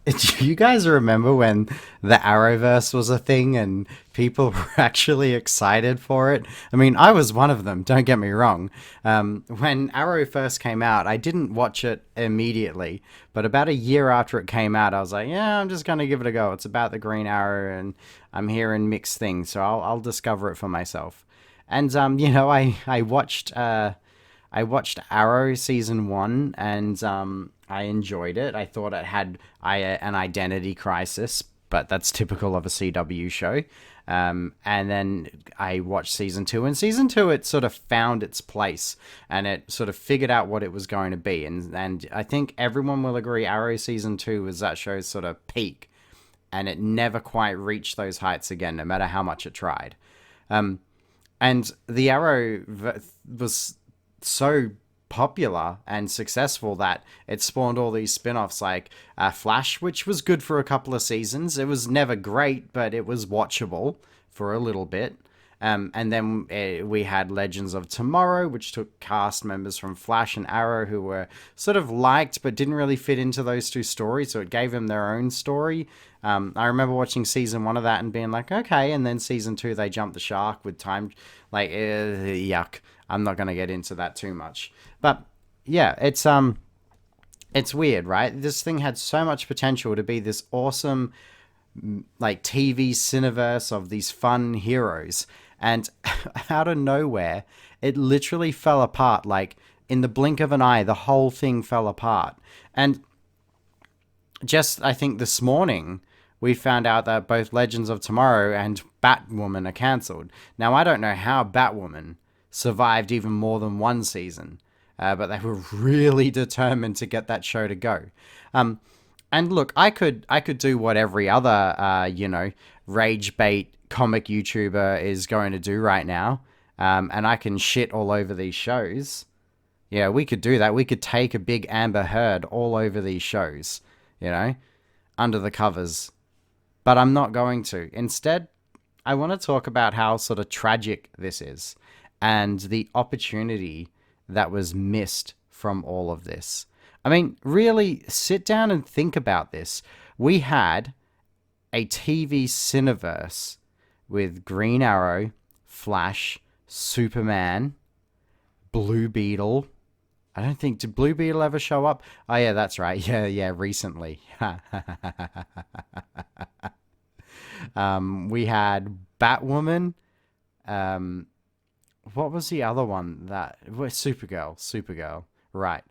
Do you guys remember when the Arrowverse was a thing and people were actually excited for it? I mean, I was one of them, don't get me wrong. When Arrow first came out, I didn't watch it immediately, but about a year after it came out, I was like, yeah, I'm just going to give it a go. It's about the Green Arrow, and I'm hearing mixed things, so I'll discover it for myself. And, I watched Arrow season one, and I enjoyed it. I thought it had an identity crisis, but that's typical of a CW show. And then I watched season two, and season two it sort of found its place, and it sort of figured out what it was going to be. And I think everyone will agree, Arrow season two was that show's sort of peak, and it never quite reached those heights again, no matter how much it tried. And the Arrow was so popular and successful that it spawned all these spin-offs like Flash, which was good for a couple of seasons. It was never great, but it was watchable for a little bit. And then we had Legends of Tomorrow, which took cast members from Flash and Arrow who were sort of liked but didn't really fit into those two stories, so it gave them their own story. I remember watching season one of that and being like, okay, and then season two they jumped the shark with time, like yuck. I'm not gonna get into that too much, but yeah, it's weird, right? This thing had so much potential to be this awesome like TV cineverse of these fun heroes, and out of nowhere, it literally fell apart. Like in the blink of an eye, the whole thing fell apart. And just I think this morning we found out that both Legends of Tomorrow and Batwoman are cancelled. Now I don't know how Batwoman survived even more than one season, but they were really determined to get that show to go. And look, I could do what every other rage bait comic YouTuber is going to do right now, and I can shit all over these shows. Yeah, we could do that. We could take a big Amber Heard all over these shows, you know, under the covers. But I'm not going to. Instead, I want to talk about how sort of tragic this is and the opportunity that was missed from all of this. I mean, really sit down and think about this. We had a TV cineverse with Green Arrow, Flash, Superman, Blue Beetle. I don't think, did Blue Beetle ever show up? Oh, yeah, that's right. Yeah, recently. We had Batwoman. Um, what was the other one that was Supergirl, right?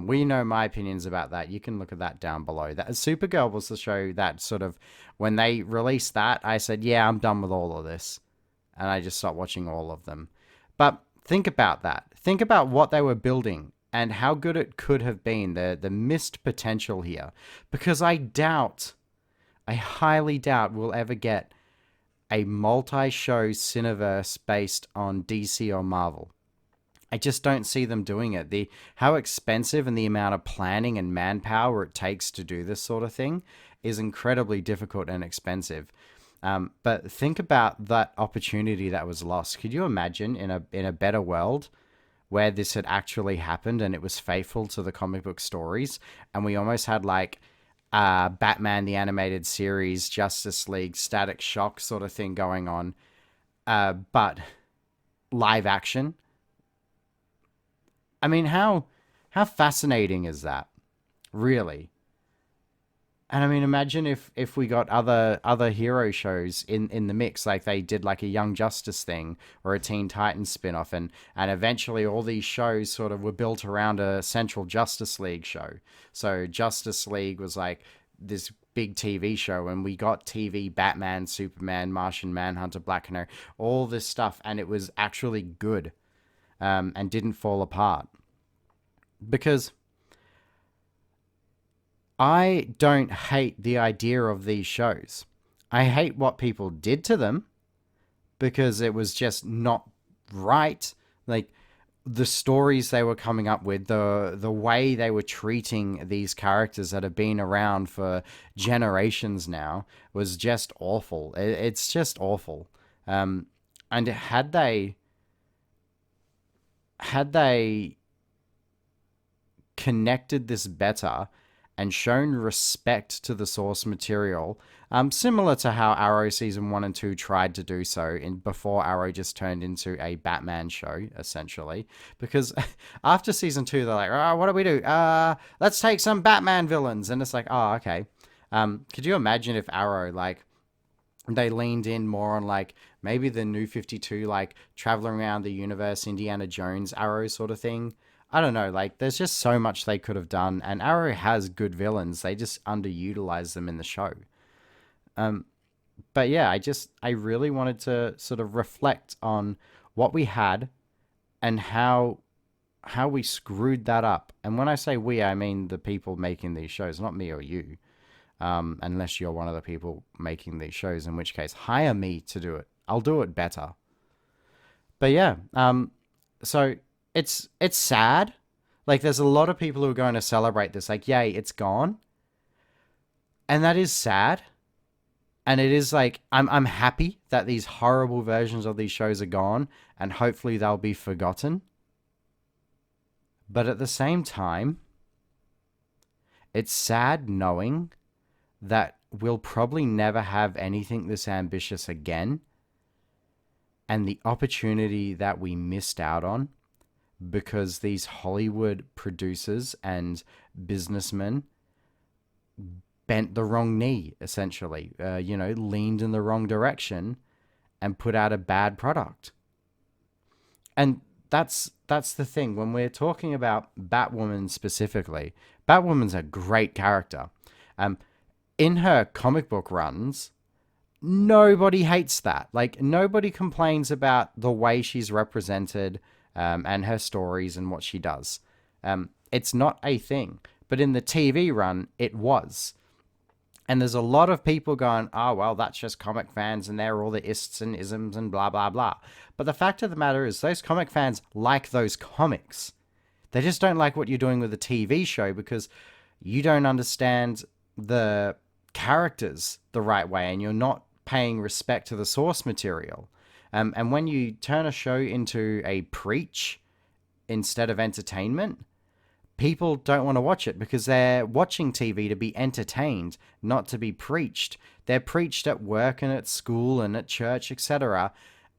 We know my opinions about that. You can look at that down below. That Supergirl was the show that sort of when they released that, I said, yeah, I'm done with all of this, and I just stopped watching all of them. But think about that. Think about what they were building and how good it could have been. The missed potential here, because I highly doubt we'll ever get a multi-show Cineverse based on DC or Marvel. I just don't see them doing it. The how expensive and the amount of planning and manpower it takes to do this sort of thing is incredibly difficult and expensive. But think about that opportunity that was lost. Could you imagine in a better world where this had actually happened and it was faithful to the comic book stories, and we almost had like Batman the Animated Series, Justice League, Static Shock sort of thing going on, but live action. I mean, how fascinating is that, really? And I mean, imagine if we got other hero shows in the mix, like they did like a Young Justice thing or a Teen Titans spin-off, and eventually all these shows sort of were built around a central Justice League show. So Justice League was like this big TV show, and we got TV Batman, Superman, Martian Manhunter, Black Canary, all this stuff, and it was actually good, and didn't fall apart. Because I don't hate the idea of these shows. I hate what people did to them because it was just not right. Like the stories they were coming up with, the way they were treating these characters that have been around for generations now was just awful. It's just awful. And had they connected this better and shown respect to the source material, similar to how Arrow season 1 and 2 tried to do so in before Arrow just turned into a Batman show, essentially. Because after season 2, they're like, oh, what do we do? Let's take some Batman villains. And it's like, oh, okay. Could you imagine if Arrow, like, they leaned in more on like maybe the new 52, like traveling around the universe, Indiana Jones Arrow sort of thing. I don't know, like there's just so much they could have done, and Arrow has good villains. They just underutilize them in the show. But yeah, I really wanted to sort of reflect on what we had and how we screwed that up. And when I say we, I mean the people making these shows, not me or you. Unless you're one of the people making these shows, in which case hire me to do it. I'll do it better. But yeah, so it's sad. Like there's a lot of people who are going to celebrate this, like, yay, it's gone. And that is sad. And it is like I'm happy that these horrible versions of these shows are gone, and hopefully they'll be forgotten. But at the same time, it's sad knowing that we'll probably never have anything this ambitious again, and the opportunity that we missed out on because these Hollywood producers and businessmen bent the wrong knee, essentially, leaned in the wrong direction and put out a bad product. And that's the thing. When we're talking about Batwoman specifically, Batwoman's a great character. In her comic book runs, nobody hates that. Like, nobody complains about the way she's represented, and her stories and what she does. It's not a thing. But in the TV run, it was. And there's a lot of people going, oh, well, that's just comic fans and they're all the ists and isms and blah, blah, blah. But the fact of the matter is those comic fans like those comics. They just don't like what you're doing with the TV show because you don't understand the characters the right way and you're not paying respect to the source material. And when you turn a show into a preach instead of entertainment, people don't want to watch it because they're watching TV to be entertained, not to be preached. They're preached at work and at school and at church, etc.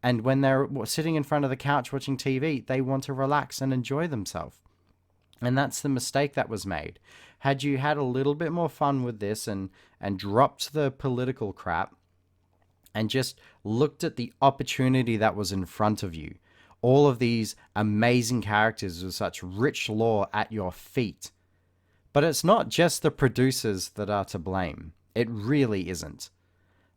And when they're sitting in front of the couch watching TV, they want to relax and enjoy themselves. And that's the mistake that was made. Had you had a little bit more fun with this and dropped the political crap and just looked at the opportunity that was in front of you, all of these amazing characters with such rich lore at your feet. But it's not just the producers that are to blame. It really isn't.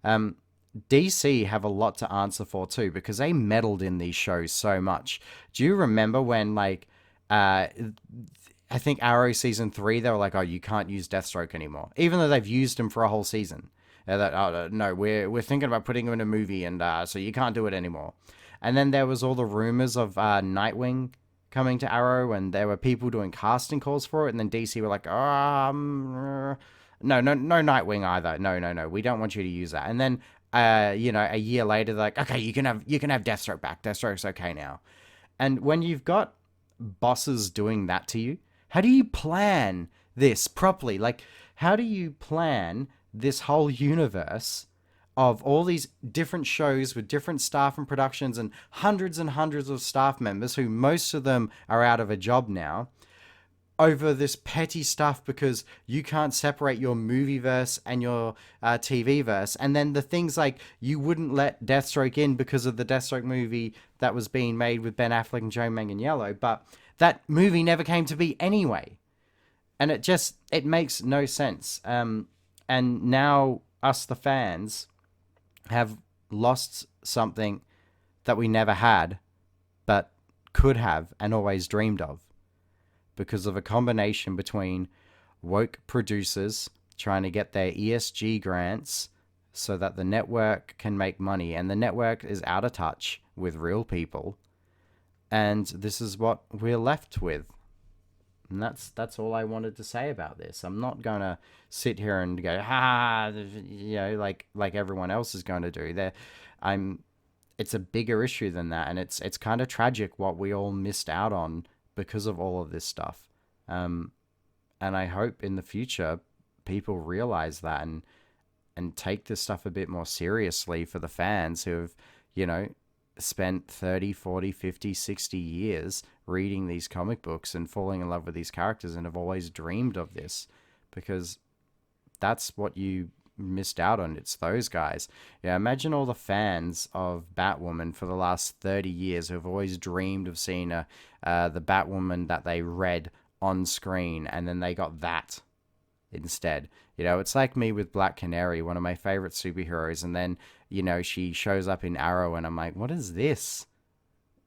DC have a lot to answer for too because they meddled in these shows so much. Do you remember when, like, I think Arrow season 3, they were like, oh, you can't use Deathstroke anymore, even though they've used him for a whole season. That, oh, no, we're thinking about putting him in a movie, and so you can't do it anymore. And then there was all the rumors of Nightwing coming to Arrow, and there were people doing casting calls for it. And then DC were like, no, Nightwing either. No, we don't want you to use that. And then, a year later, they're like, okay, you can have Deathstroke back. Deathstroke's okay now. And when you've got bosses doing that to you, how do you plan this properly? Like, how do you plan this whole universe of all these different shows with different staff and productions and hundreds of staff members who most of them are out of a job now over this petty stuff because you can't separate your movie verse and your TV verse? And then the things like you wouldn't let Deathstroke in because of the Deathstroke movie that was being made with Ben Affleck and Joe Manganiello, but that movie never came to be anyway. And it makes no sense. And now us, the fans, have lost something that we never had, but could have and always dreamed of, because of a combination between woke producers trying to get their ESG grants so that the network can make money, and the network is out of touch with real people, and this is what we're left with. And that's all I wanted to say about this. I'm not going to sit here and go, like everyone else is going to do. It's a bigger issue than that, and it's kind of tragic what we all missed out on because of all of this stuff. And I hope in the future people realize that and take this stuff a bit more seriously for the fans who have, you know, spent 30, 40, 50, 60 years reading these comic books and falling in love with these characters and have always dreamed of this, because that's what you missed out on. It's those guys. Yeah, imagine all the fans of Batwoman for the last 30 years who have always dreamed of seeing the Batwoman that they read on screen, and then they got that instead. You know, it's like me with Black Canary, one of my favorite superheroes, and then, you know, she shows up in Arrow and I'm like, what is this?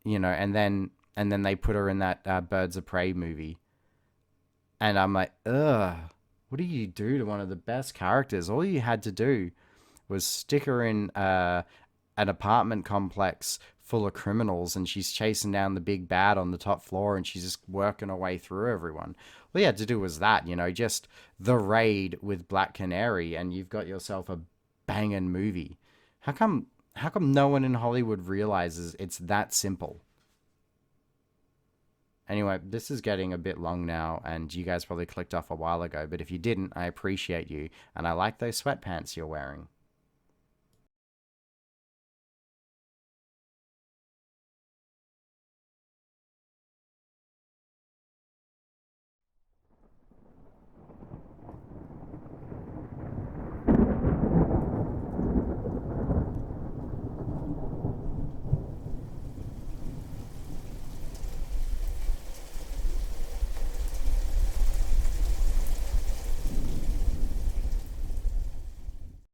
You know, and then they put her in that Birds of Prey movie. And I'm like, ugh, what do you do to one of the best characters? All you had to do was stick her in an apartment complex full of criminals, and she's chasing down the big bad on the top floor, and she's just working her way through everyone. All you had to do was that, you know, just the raid with Black Canary, and you've got yourself a banging movie. How come? How come no one in Hollywood realizes it's that simple? Anyway, this is getting a bit long now, and you guys probably clicked off a while ago, but if you didn't, I appreciate you, and I like those sweatpants you're wearing.